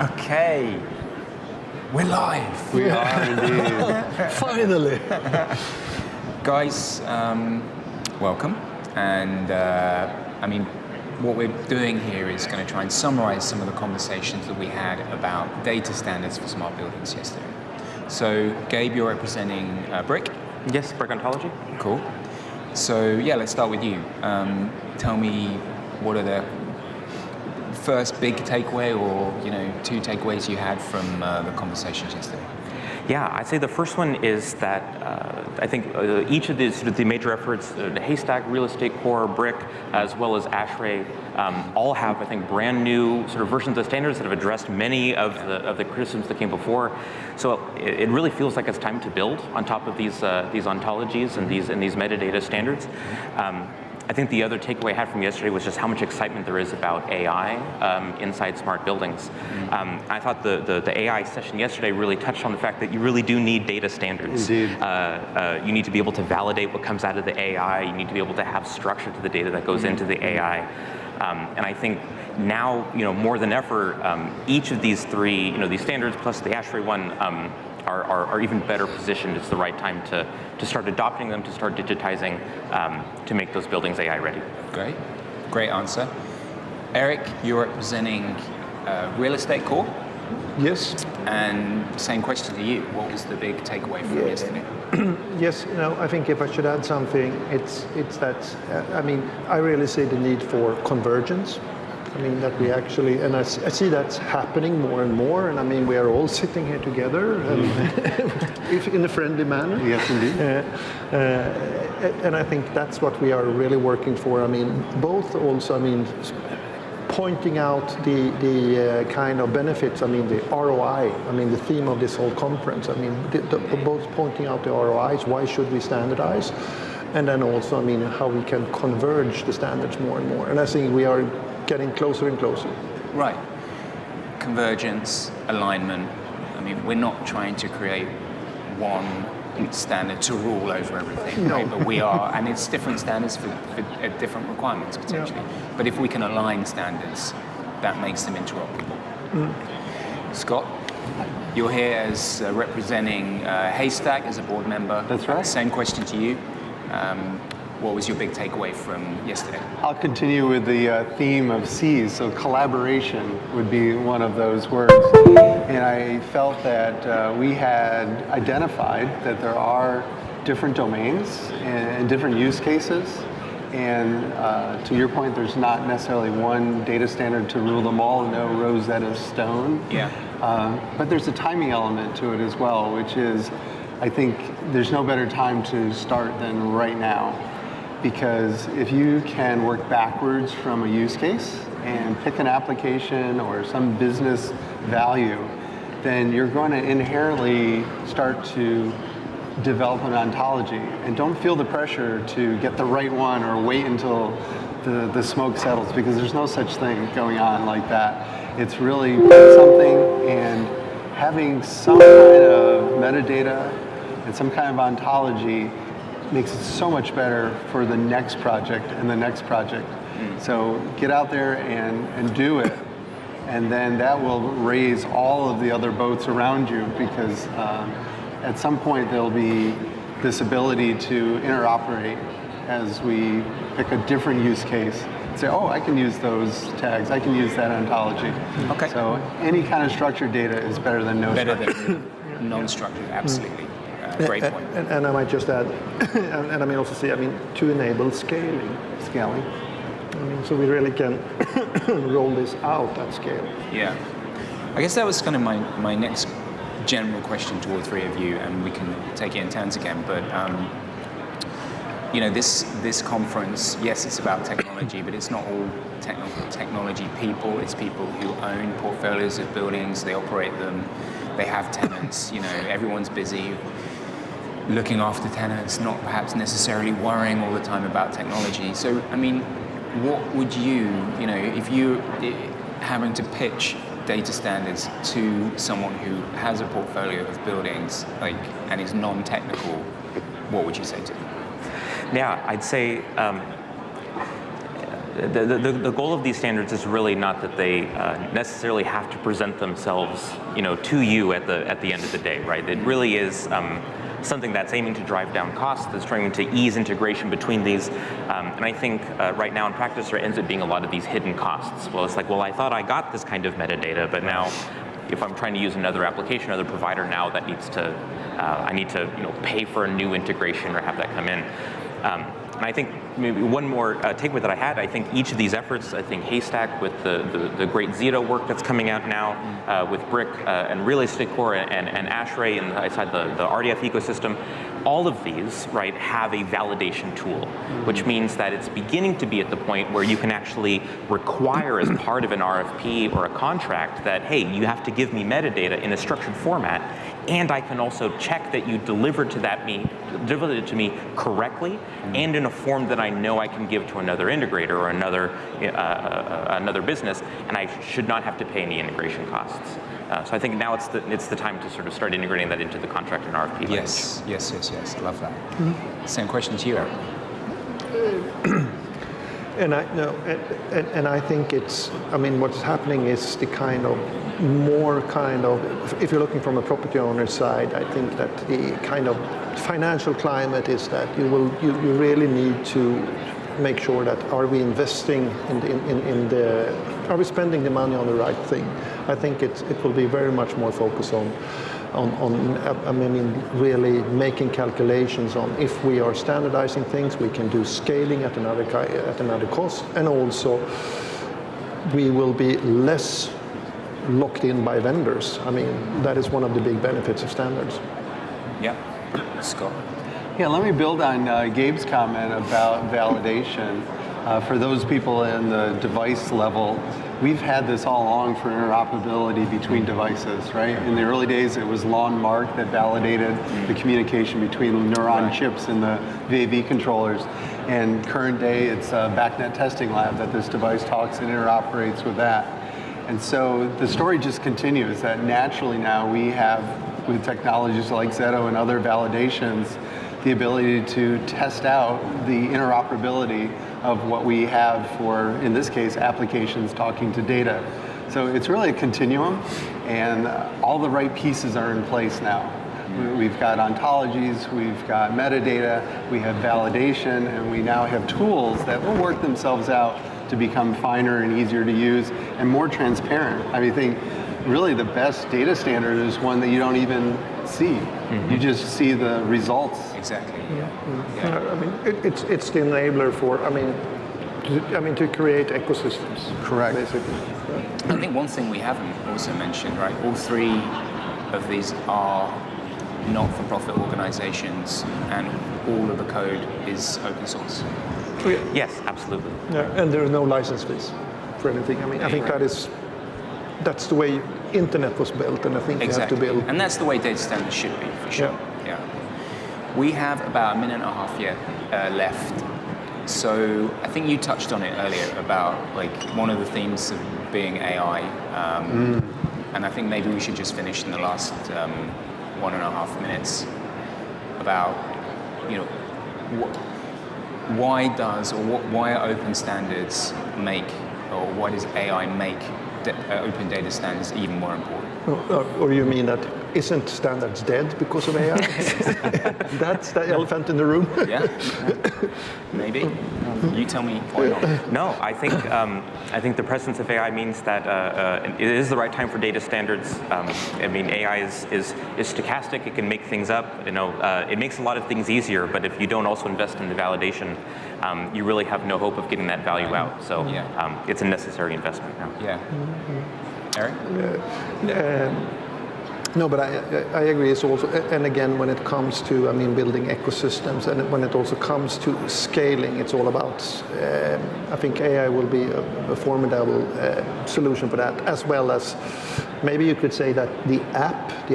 Okay, we're live. We are indeed. Finally. Guys, welcome. And I mean, what we're doing here is going to try and summarize some of the conversations that we had about data standards for smart buildings yesterday. So, Gabe, you're representing Brick. Yes, Brick Ontology. Cool. So, yeah, let's start with you. Tell me, what are the first big takeaway or, two takeaways you had from the conversations yesterday? Yeah, I'd say the first one is that I think each of these the major efforts, the Haystack, Real Estate Core, Brick, as well as ASHRAE, all have, I think, brand new sort of versions of standards that have addressed many of the criticisms that came before. So it really feels like it's time to build on top of these ontologies and these metadata standards. I think the other takeaway I had from yesterday was just how much excitement there is about AI inside smart buildings. I thought the AI session yesterday really touched on the fact that you really do need data standards. Indeed. You need to be able to validate what comes out of the AI. You need to be able to have structure to the data that goes into the AI. And I think now, more than ever, each of these three, these standards plus the ASHRAE one, are even better positioned. It's the right time to start adopting them, to start digitizing, to make those buildings AI ready. Great answer. Erik, you're representing Real Estate Core. Yes. And same question to you. What was the big takeaway from yesterday? Yes, I think if I should add something, it's that, I really see the need for convergence. That we actually, and I see that's happening more and more, and we are all sitting here together, if in a friendly manner. Yes, indeed. And I think that's what we are really working for. Both also, pointing out the kind of benefits, the ROI, the theme of this whole conference, both pointing out the ROIs, why should we standardize, and then also, how we can converge the standards more and more. And I think we are getting closer and closer. Right. Convergence, alignment. We're not trying to create one standard to rule over everything, no. Right? But we are, and it's different standards for different requirements potentially. Yeah. But if we can align standards, that makes them interoperable. Scott, you're here as representing Haystack as a board member. That's right. Same question to you. What was your big takeaway from yesterday? I'll continue with the theme of C's, so collaboration would be one of those words. And I felt that we had identified that there are different domains and different use cases. And to your point, there's not necessarily one data standard to rule them all, no Rosetta Stone. Yeah. But there's a timing element to it as well, which is, I think there's no better time to start than right now. Because if you can work backwards from a use case and pick an application or some business value, then you're going to inherently start to develop an ontology. And don't feel the pressure to get the right one or wait until the smoke settles, because there's no such thing going on like that. It's really something, and having some kind of metadata and some kind of ontology makes it so much better for the next project and the next project. So get out there and do it, and then that will raise all of the other boats around you, because at some point there'll be this ability to interoperate as we pick a different use case. Say, oh, I can use those tags, I can use that ontology. Okay. So any kind of structured data is better than no structured. Better than non-structured, absolutely. Great point. And I might just add, and also see, to enable scaling. So we really can roll this out at scale. Yeah. I guess that was kind of my next general question to all three of you, and we can take it in turns again. But this conference, yes, it's about technology, but it's not all technology people. It's people who own portfolios of buildings. They operate them. They have tenants. Everyone's busy looking after tenants, not perhaps necessarily worrying all the time about technology. So, what would you, if you having to pitch data standards to someone who has a portfolio of buildings, and is non-technical, what would you say to them? Yeah, I'd say the goal of these standards is really not that they necessarily have to present themselves, to you at the end of the day, right? It really is something that's aiming to drive down costs, that's trying to ease integration between these. And I think right now in practice there ends up being a lot of these hidden costs. Well, it's like, well, I thought I got this kind of metadata, but now if I'm trying to use another application, another provider, now that needs to, I need to pay for a new integration or have that come in. And I think maybe one more takeaway that I had, I think each of these efforts, I think Haystack with the great Zeta work that's coming out now, with Brick and Real Estate Core and ASHRAE inside the RDF ecosystem, all of these, right, have a validation tool, which means that it's beginning to be at the point where you can actually require as part of an RFP or a contract that, hey, you have to give me metadata in a structured format, and I can also check that you delivered it to me correctly and in a form that I know I can give to another integrator or another business, and I should not have to pay any integration costs. So I think now it's the time to sort of start integrating that into the contract and RFP language. Yes. Love that. Same question to you, Erik. And I think what's happening is the if you're looking from a property owner side, I think that the kind of financial climate is that you really need to make sure that are we investing are we spending the money on the right thing? I think it will be very much more focused on really making calculations on if we are standardizing things, we can do scaling at another cost, and also we will be less locked in by vendors. That is one of the big benefits of standards. Yeah, Scott. Yeah, let me build on Gabe's comment about validation. For those people in the device level, we've had this all along for interoperability between devices, right? In the early days, it was Lawn Mark that validated the communication between neuron chips and the VAV controllers. And current day, it's BACnet Testing Lab that this device talks and interoperates with that. And so the story just continues that naturally now we have, with technologies like Zeto and other validations, the ability to test out the interoperability of what we have for, in this case, applications talking to data. So it's really a continuum, and all the right pieces are in place now. We've got ontologies, we've got metadata, we have validation, and we now have tools that will work themselves out to become finer and easier to use and more transparent. I think really the best data standard is one that you don't even see. You just see the results. Exactly. It's the enabler for to create ecosystems. Correct. Basically. I think one thing we haven't also mentioned, right? All three of these are not-for-profit organizations, and all of the code is open source. Yes, absolutely. Yeah, and there are no license fees for anything. I think that's the way internet was built, and I think you have to build. And that's the way data standards should be, for sure. Yeah. We have about a minute and a half yet left. So I think you touched on it earlier about one of the themes of being AI, and I think maybe we should just finish in the last 1.5 minutes about why are open standards why does AI make open data standards even more important? Or you mean that isn't standards dead because of AI? That's the elephant in the room. Yeah, maybe. You tell me why not. No, I think the presence of AI means that it is the right time for data standards. AI is stochastic. It can make things up. It makes a lot of things easier. But if you don't also invest in the validation, you really have no hope of getting that value out. So it's a necessary investment now. Yeah. Erik? No, but I agree. It's also, and again, when it comes to, building ecosystems, and when it also comes to scaling, it's all about. I think AI will be a formidable solution for that, as well as maybe you could say that the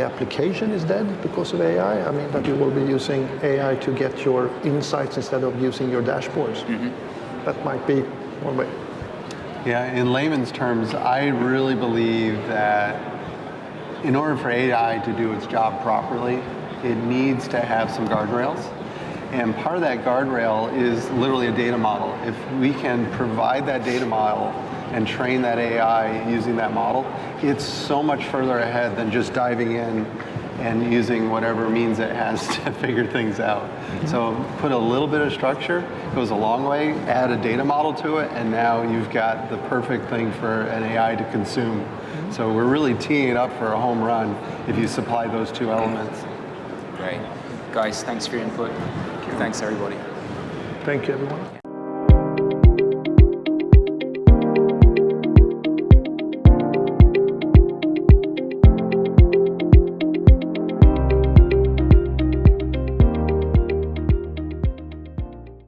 application is dead because of AI. That you will be using AI to get your insights instead of using your dashboards. That might be one way. Yeah, in layman's terms, I really believe that in order for AI to do its job properly, it needs to have some guardrails. And part of that guardrail is literally a data model. If we can provide that data model and train that AI using that model, it's so much further ahead than just diving in and using whatever means it has to figure things out. So put a little bit of structure, goes a long way, add a data model to it, and now you've got the perfect thing for an AI to consume. So we're really teeing it up for a home run if you supply those two elements. Great. Guys, thanks for your input. Thanks, everybody. Thank you, everyone.